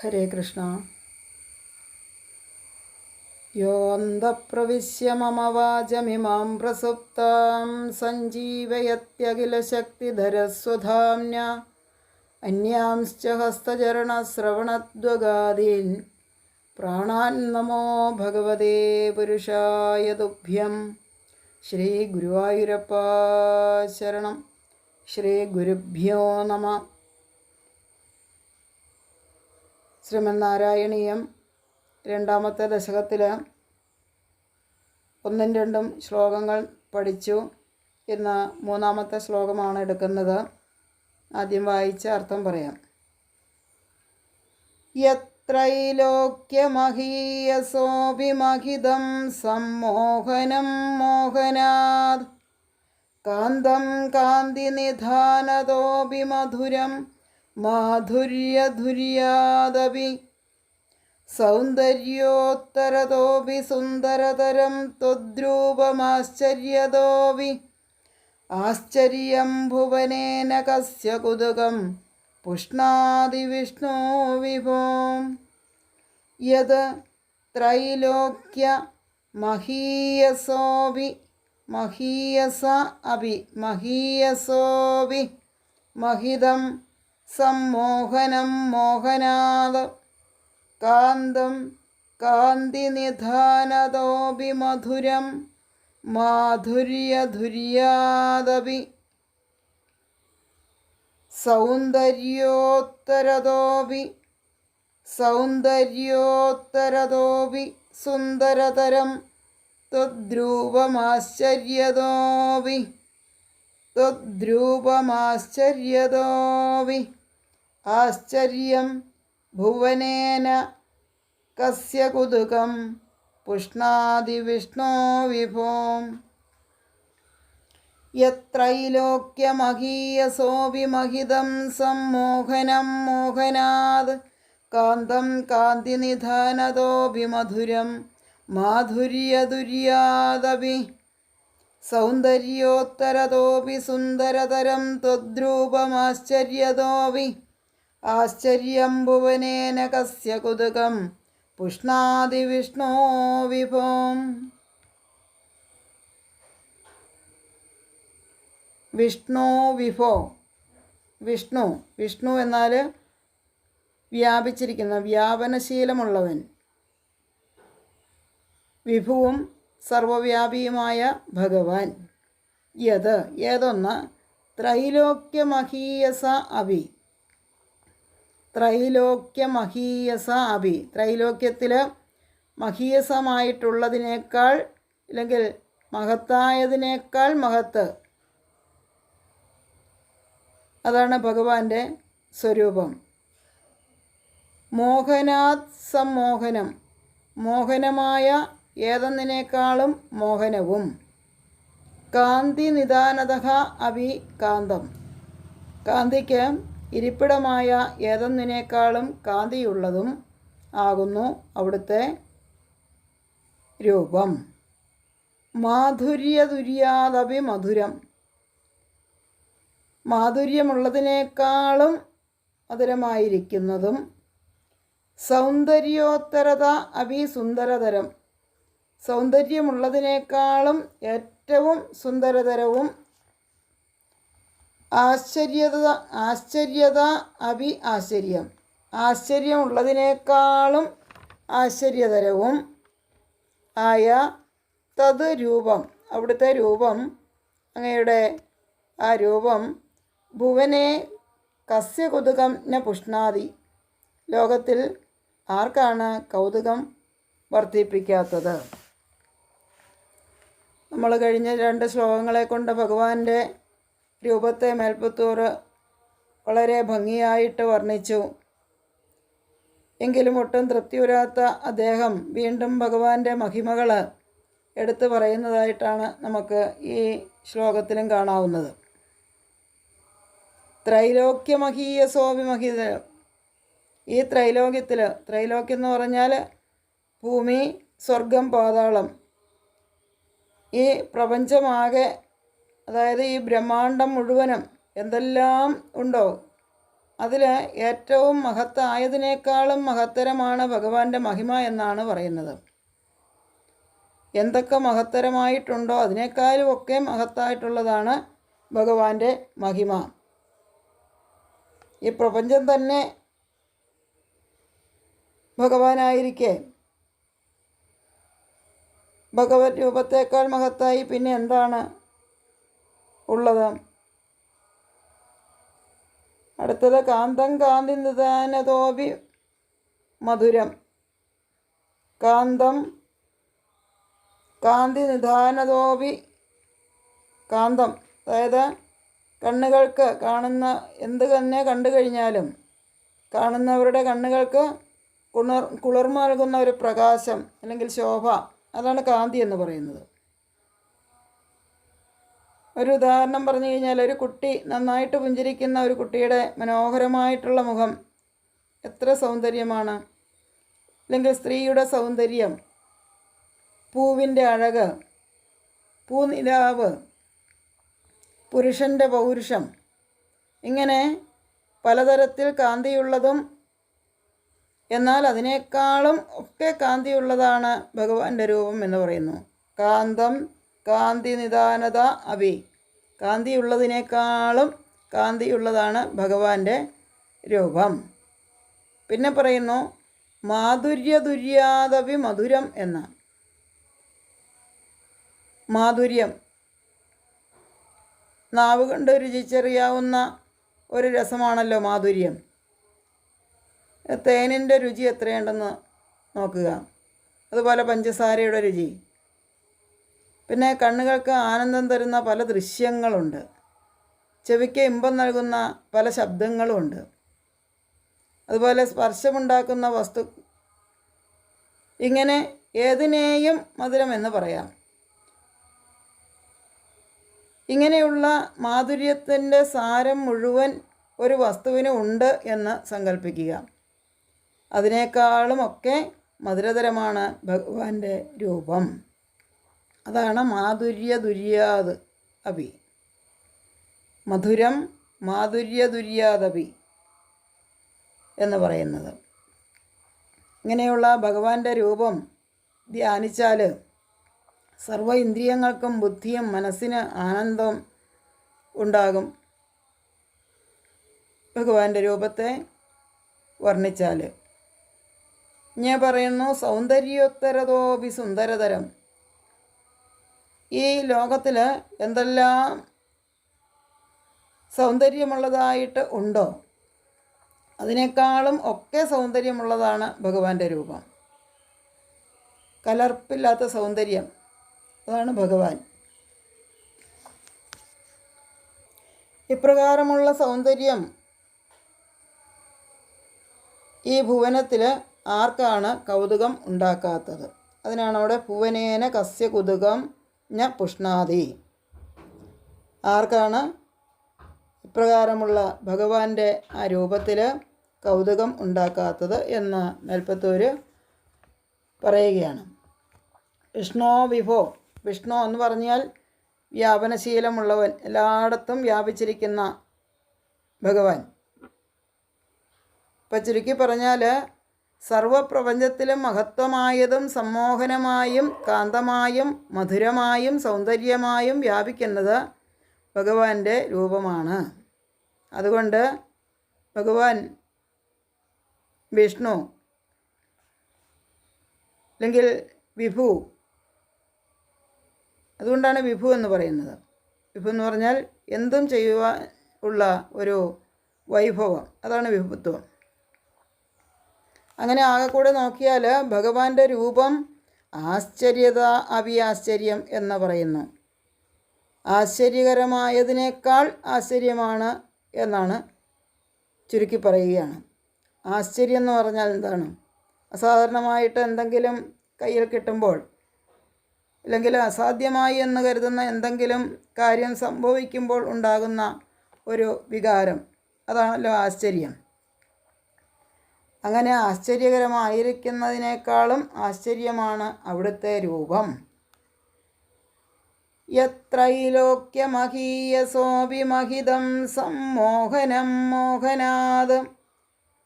ഹരേ കൃഷ്ണ. യോऽന്തഃപ്രവിശ്യ മമ വാചമിമാം പ്രസുപ്താം സഞ്ജീവയത്യഖിലശക്തിധരസ്വധാമ്ന അന്യാംശ്ച ഹസ്തചരണശ്രവണത്വഗാദീൻ പ്രാണാൻ നമോ ഭഗവതേ പുരുഷായ തുഭ്യം. ശ്രീ ഗുരുവായൂരപ്പ ശരണം. ശ്രീ ഗുരുഭ്യോ നമഃ. ശ്രീമന്നാരായണീയം രണ്ടാമത്തെ ദശകത്തിൽ 1ഉം 2ഉം ശ്ലോകങ്ങൾ പഠിച്ചു. ഇന്ന് 3ാമത്തെ ശ്ലോകമാണ് എടുക്കുന്നത്. ആദ്യം വായിച്ച അർത്ഥം പറയാം. യത്രൈലോക്യമഹീയസോഭിമഹിതം സമ്മോഹനം മോഹനാത് കാന്തം കാന്തിനിധാനതോപി മധുരം മാധുര്യധുര്യാദപി സൗന്ദര്യോത്തരതോപി സുന്ദരതരം ത്വദ്രൂപമാശ്ചര്യതോപി ആശ്ചര്യം ഭുവനേന കസ്യ കുതുകം പുഷ്ണാതി വിഷ്ണോ വിഭോ. യത് ത്രൈലോക്യ മഹീയസോപി മഹീയസോപി മഹിതം സമ്മോഹനം മോഹനാത് കാന്തം കാന്തിനിധാനതോപി മധുരം മാധുര്യധുര്യാദപി സൗന്ദര്യോത്തരതോപി സുന്ദരതരം ത്വദ്രൂപമാശ്ചര്യതോപി ആശ്ചര്യം ഭുവനേന കസ്യ കുതുകം പുഷ്ണാതി വിഷ്ണോ വിഭോ. യത്രൈലോക്യമഹീയസോപി മഹിതം സമ്മോഹനം മോഹനാത് കാന്തം കാന്തിനിധാനതോപി മധുരം മാധുര്യധുര്യാദപി സൗന്ദര്യോത്തരതോപി സുന്ദരതരം ത്വദ്രൂപമാശ്ചര്യതോപി ആശ്ചര്യം ഭുവനേന കസ്യ കുതുകം പുഷ്ണാതി വിഷ്ണോ വിഭോ. വിഷ്ണോ വിഭോ. വിഷ്ണു എന്നാൽ വ്യാപിച്ചിരിക്കുന്ന, വ്യാപനശീലമുള്ളവൻ. വിഭുവും സർവവ്യാപിയുമായ ഭഗവാൻ. ഏതൊന്ന് ത്രൈലോക്യമഹീയസ അഭി. ത്രൈലോക്യത്തിൽ മഹീയസമായിട്ടുള്ളതിനേക്കാൾ അല്ലെങ്കിൽ മഹത്തായതിനേക്കാൾ മഹത്ത്, അതാണ് ഭഗവാന്റെ സ്വരൂപം. മോഹനാത് സമ്മോഹനം, മോഹനമായ ഏതൊന്നിനേക്കാളും മോഹനവും. കാന്തി നിദാനതഃ അഭി കാന്തം, കാന്തിക്ക് ഇരിപ്പിടമായ ഏതൊന്നിനേക്കാളും കാന്തിയുള്ളതും ആകുന്നു അവിടുത്തെ രൂപം. മാധുര്യധുര്യാദപി മധുരം, മാധുര്യമുള്ളതിനേക്കാളും മധുരമായിരിക്കുന്നതും. സൗന്ദര്യോത്തരത അഭി സുന്ദരതരം, സൗന്ദര്യമുള്ളതിനേക്കാളും ഏറ്റവും സുന്ദരതരവും. ആശ്ചര്യത അഭി ആശ്ചര്യം, ആശ്ചര്യമുള്ളതിനേക്കാളും ആശ്ചര്യതരവും ആയ തത് രൂപം, അവിടുത്തെ രൂപം, അങ്ങയുടെ ആ രൂപം ഭുവനെ കസ്യ കുതുകം ന പുഷ്ണാതി, ലോകത്തിൽ ആർക്കാണ് കൗതുകം വർദ്ധിപ്പിക്കാത്തത്. നമ്മൾ കഴിഞ്ഞ 2 ശ്ലോകങ്ങളെ കൊണ്ട് ഭഗവാന്റെ രൂപത്തെ മേൽപ്പത്തൂർ വളരെ ഭംഗിയായിട്ട് വർണ്ണിച്ചു. എങ്കിലും ഒട്ടും തൃപ്തി വരാത്ത അദ്ദേഹം വീണ്ടും ഭഗവാന്റെ മഹിമകൾ എടുത്തു പറയുന്നതായിട്ടാണ് നമുക്ക് ഈ ശ്ലോകത്തിലും കാണാവുന്നത്. ത്രൈലോക്യമഹീയസോപി മഹിതം, ഈ ത്രൈലോക്യം എന്ന് പറഞ്ഞാൽ ഭൂമി, സ്വർഗം, പാതാളം, ഈ പ്രപഞ്ചമാകെ, അതായത് ഈ ബ്രഹ്മാണ്ടം മുഴുവനും എന്തെല്ലാം ഉണ്ടോ അതിൽ ഏറ്റവും മഹത്തായതിനേക്കാളും മഹത്തരമാണ് ഭഗവാന്റെ മഹിമ എന്നാണ് പറയുന്നത്. എന്തൊക്കെ മഹത്തരമായിട്ടുണ്ടോ അതിനേക്കാളും ഒക്കെ മഹത്തായിട്ടുള്ളതാണ് ഭഗവാന്റെ മഹിമ. ഈ പ്രപഞ്ചം തന്നെ ഭഗവാനായിരിക്കെ ഭഗവത് രൂപത്തേക്കാൾ മഹത്തായി പിന്നെ എന്താണ് ഉള്ളത്? അടുത്തത് കാന്തം കാന്തി നിദാനതോപി മധുരം. കാന്തം കാന്തി നിദാനതോപി കാന്തം, അതായത് കണ്ണുകൾക്ക് കാണുന്ന എന്ത് തന്നെ കണ്ടു കഴിഞ്ഞാലും കാണുന്നവരുടെ കണ്ണുകൾക്ക് കുളിർമ നൽകുന്ന ഒരു പ്രകാശം അല്ലെങ്കിൽ ശോഭ, അതാണ് കാന്തി എന്ന് പറയുന്നത്. ഒരു ഉദാഹരണം പറഞ്ഞു കഴിഞ്ഞാൽ, ഒരു കുട്ടി നന്നായിട്ട് പുഞ്ചിരിക്കുന്ന ഒരു കുട്ടിയുടെ മനോഹരമായിട്ടുള്ള മുഖം എത്ര സൗന്ദര്യമാണ്. അല്ലെങ്കിൽ സ്ത്രീയുടെ സൗന്ദര്യം, പൂവിൻ്റെ അഴക്, പൂനിലാവ്, പുരുഷൻ്റെ പൗരുഷം, ഇങ്ങനെ പലതരത്തിൽ കാന്തിയുള്ളതും എന്നാൽ അതിനേക്കാളും ഒക്കെ കാന്തിയുള്ളതാണ് ഭഗവാന്റെ രൂപം എന്ന് പറയുന്നു. കാന്തം കാന്തി നിദാനത അഭി, കാന്തിയുള്ളതിനേക്കാളും കാന്തിയുള്ളതാണ് ഭഗവാന്റെ രൂപം. പിന്നെ പറയുന്നു മാധുര്യദുര്യാദപി മധുരം എന്ന. മാധുര്യം, നാവ് കൊണ്ട് രുചിച്ചറിയാവുന്ന ഒരു രസമാണല്ലോ മാധുര്യം. തേനിൻ്റെ രുചി എത്രയുണ്ടെന്ന് നോക്കുക, അതുപോലെ പഞ്ചസാരയുടെ രുചി. പിന്നെ കണ്ണുകൾക്ക് ആനന്ദം തരുന്ന പല ദൃശ്യങ്ങളുണ്ട്, ചെവിക്ക് ഇമ്പം നൽകുന്ന പല ശബ്ദങ്ങളുമുണ്ട്, അതുപോലെ സ്പർശമുണ്ടാക്കുന്ന വസ്തു. ഇങ്ങനെ ഏതിനേയും മധുരം എന്ന് പറയാം. ഇങ്ങനെയുള്ള മാധുര്യത്തിൻ്റെ സാരം മുഴുവൻ ഒരു വസ്തുവിന് ഉണ്ട് എന്ന് സങ്കല്പിക്കുക. അതിനേക്കാളുമൊക്കെ മധുരതരമാണ് ഭഗവാന്റെ രൂപം. അതാണ് മാധുര്യദുര്യാദ് അഭി. മധുരം മാധുര്യദുര്യാദപി എന്ന് പറയുന്നത്. ഇങ്ങനെയുള്ള ഭഗവാന്റെ രൂപം ധ്യാനിച്ചാൽ സർവ്വ ഇന്ദ്രിയങ്ങൾക്കും ബുദ്ധിയും മനസ്സിന് ആനന്ദം ഉണ്ടാകും. ഭഗവാന്റെ രൂപത്തെ വർണ്ണിച്ചാൽ ഞാൻ പറയുന്നു സൗന്ദര്യോത്തരതോപി സുന്ദരതരം. ഈ ലോകത്തിൽ എന്തെല്ലാം സൗന്ദര്യമുള്ളതായിട്ട് ഉണ്ടോ അതിനേക്കാളും ഒക്കെ സൗന്ദര്യമുള്ളതാണ് ഭഗവാന്റെ രൂപം. കലർപ്പില്ലാത്ത സൗന്ദര്യം, അതാണ് ഭഗവാൻ. ഇപ്രകാരമുള്ള സൗന്ദര്യം ഈ ഭുവനത്തിൽ ആർക്കാണ് കൗതുകം ഉണ്ടാക്കാത്തത്? അതിനാണ് അവിടെ ഭുവനേന കസ്യ കുതുകം ന പുഷ്ണാതി. ആർക്കാണ് ഇപ്രകാരമുള്ള ഭഗവാന്റെ ആ രൂപത്തിൽ കൗതുകം ഉണ്ടാക്കാത്തത് എന്ന് മേൽപ്പത്തൂര് പറയുകയാണ്. വിഷ്ണോ വിഭോ. വിഷ്ണു എന്ന് പറഞ്ഞാൽ വ്യാപനശീലമുള്ളവൻ, എല്ലായിടത്തും വ്യാപിച്ചിരിക്കുന്ന ഭഗവാൻ. ഇപ്പം ചുരുക്കി പറഞ്ഞാൽ സർവപ്രപഞ്ചത്തിലും മഹത്വമായതും സമ്മോഹനമായും കാന്തമായും മധുരമായും സൗന്ദര്യമായും വ്യാപിക്കുന്നത് ഭഗവാന്റെ രൂപമാണ്. അതുകൊണ്ട് ഭഗവാൻ വിഷ്ണു അല്ലെങ്കിൽ വിഭു, അതുകൊണ്ടാണ് വിഭു എന്ന് പറയുന്നത്. വിഭു എന്ന് പറഞ്ഞാൽ എന്തും ചെയ്യുവാൻ ഉള്ള ഒരു വൈഭവം, അതാണ് വിഭുത്വം. അങ്ങനെ ആകെ കൂടെ നോക്കിയാൽ ഭഗവാന്റെ രൂപം ആശ്ചര്യത അവിയാശ്ചര്യം എന്ന് പറയുന്നു. ആശ്ചര്യകരമായതിനേക്കാൾ ആശ്ചര്യമാണ് എന്നാണ് ചുരുക്കി പറയുകയാണ്. ആശ്ചര്യം എന്ന് പറഞ്ഞാൽ എന്താണ്? അസാധാരണമായിട്ട് എന്തെങ്കിലും കയ്യിൽ കിട്ടുമ്പോൾ, അല്ലെങ്കിൽ അസാധ്യമായി എന്ന് കരുതുന്ന എന്തെങ്കിലും കാര്യം സംഭവിക്കുമ്പോൾ ഉണ്ടാകുന്ന ഒരു വികാരം, അതാണല്ലോ ആശ്ചര്യം. അങ്ങനെ ആശ്ചര്യകരമായിരിക്കുന്നതിനേക്കാളും ആശ്ചര്യമാണ് അവിടുത്തെ രൂപം. യത്രൈലോക്യമഹീയസോഭിമഹിതം സമ്മോഹനം മോഹനാത്.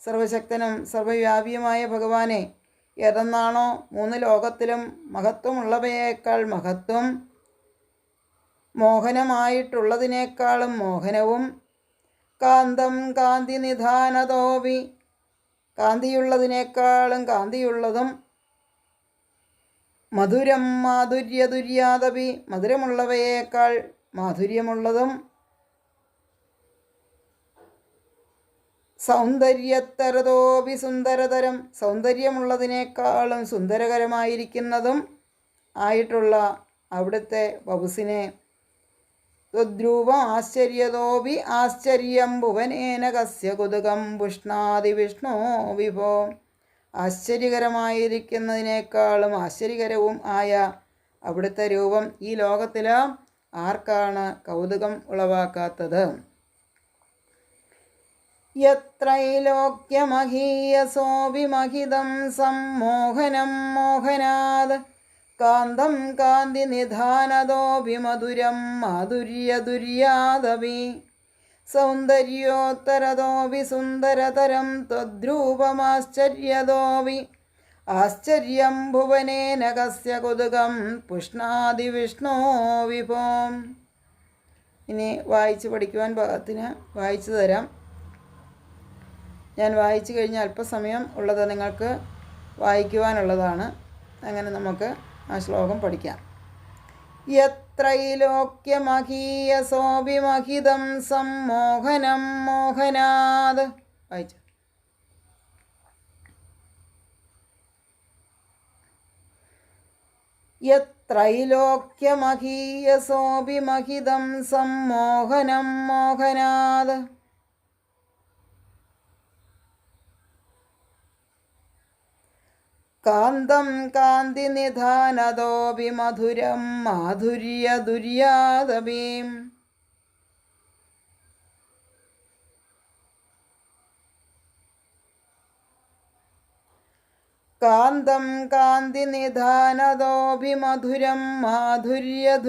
സർവശക്തനും സർവവ്യാപിയുമായ ഭഗവാനെ, ഏതെന്നാണോ മൂന്ന് ലോകത്തിലും മഹത്വമുള്ളവയേക്കാൾ മഹത്വം, മോഹനമായിട്ടുള്ളതിനേക്കാളും മോഹനവും, കാന്തം കാന്തി നിധാനതോപി, കാന്തിയുള്ളതിനേക്കാളും കാന്തിയുള്ളതും, മധുരം മാധുര്യതുര്യാദപി, മധുരമുള്ളവയേക്കാൾ മാധുര്യമുള്ളതും, സൗന്ദര്യത്തരതോപി സുന്ദരതരം, സൗന്ദര്യമുള്ളതിനേക്കാളും സുന്ദരകരമായിരിക്കുന്നതും ആയിട്ടുള്ള അവിടുത്തെ വപുസിനെ, ത്വദ്രൂപം ആശ്ചര്യതോപി ആശ്ചര്യം ഭുവനേന കസ്യ കുതുകം പുഷ്ണാതി വിഷ്ണോ വിഭോ, ആശ്ചര്യകരമായിരിക്കുന്നതിനേക്കാളും ആശ്ചര്യകരവും ആയ അവിടുത്തെ രൂപം ഈ ലോകത്തിൽ ആർക്കാണ് കൗതുകം ഉളവാക്കാത്തത്? യത്രൈലോക്യമഹീയസോഭിമഹിതം സമ്മോഹനം മോഹനാത്, കാന്തം കാന്തി നിധാനതോപി മധുരം മാധുര്യതുര്യാദപി, സൗന്ദര്യോത്തരതോപി സുന്ദരതരം ത്വദ്രൂപമാശ്ചര്യതോപി ആശ്ചര്യം ഭുവനേന കസ്യ കുതുകം പുഷ്ണാതി വിഷ്ണോ വിഭോ. ഇനി വായിച്ച് പഠിക്കുവാൻ പാകത്തിന് വായിച്ചു തരാം. ഞാൻ വായിച്ചു കഴിഞ്ഞ അല്പസമയം ഉള്ളത് നിങ്ങൾക്ക് വായിക്കുവാനുള്ളതാണ്. അങ്ങനെ നമുക്ക് ആ ശ്ലോകം പഠിക്കാം. യത്രൈലോക്യമഹീയസോഭിമഹിതം സമ്മോഹനം മോഹനാത്. വായിച്ചു. യത്രൈലോക്യമഹീയസോഭിമഹിതം സമ്മോഹനം മോഹനാത്, കാന്തം കാന്തി നിധാനതോപി മധുരം മാധുര്യതുര്യാദപി, കാന്തം കാന്തി നിധാനതോപി മധുരം മാധുര്യതുര്യാദപി,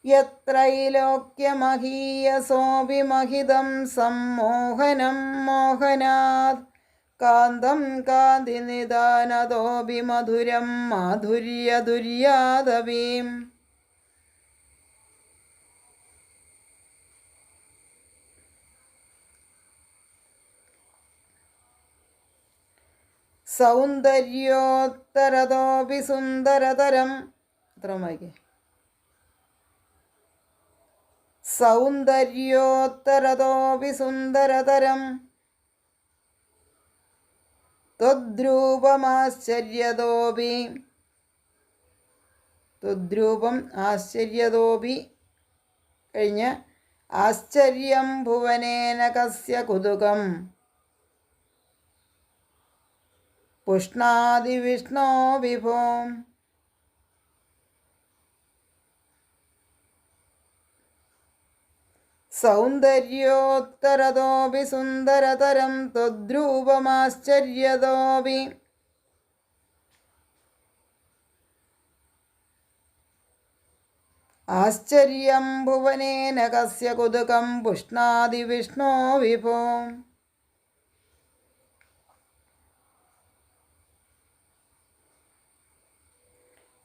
യത്രൈലോക്യമഹീയസോഭിമഹിതം സമ്മോഹനം മോഹനാത്, കാന്തം കാന്തി നിധാനതോപി മധുരം മാധുര്യതുര്യാദപി, സൗന്ദര്യോത്തരതോപി സുന്ദരതരം. എത്ര വായിക്കേ? സൗന്ദര്യോത്തരതോപി സുന്ദരതരം ത്വദ്രൂപമാശ്ചര്യതോപി, ത്വദ്രൂപം ആശ്ചര്യതോപി കഴിഞ്ഞ് ആശ്ചര്യം ഭുവനേന കസ്യ കുതുകം പുഷ്ണാതി വിഷ്ണോ വിഭോ. സൗന്ദര്യോത്തരതോപി സുന്ദരതരം ത്വദ്രൂപമാശ്ചര്യതോപി ആശ്ചര്യം ഭുവനേന കസ്യ കുതുകം പുഷ്ണാതി വിഷ്ണോ വിഭോ.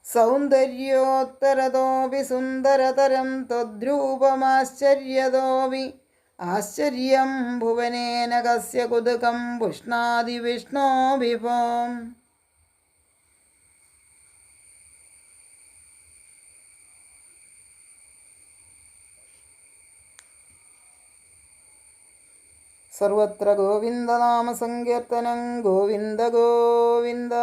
സൗന്ദര്യോത്തരതോപി സുന്ദരതരം ത്വദ്രൂപമാശ്ചര്യതോപി ആശ്ചര്യം ഭുവനേന കസ്യ കുതുകം പുഷ്ണാതി വിഷ്ണോ വിഭോ. സർവത്ര ഗോവിന്ദനാമസങ്കീർത്തനം. ഗോവിന്ദ ഗോവിന്ദ.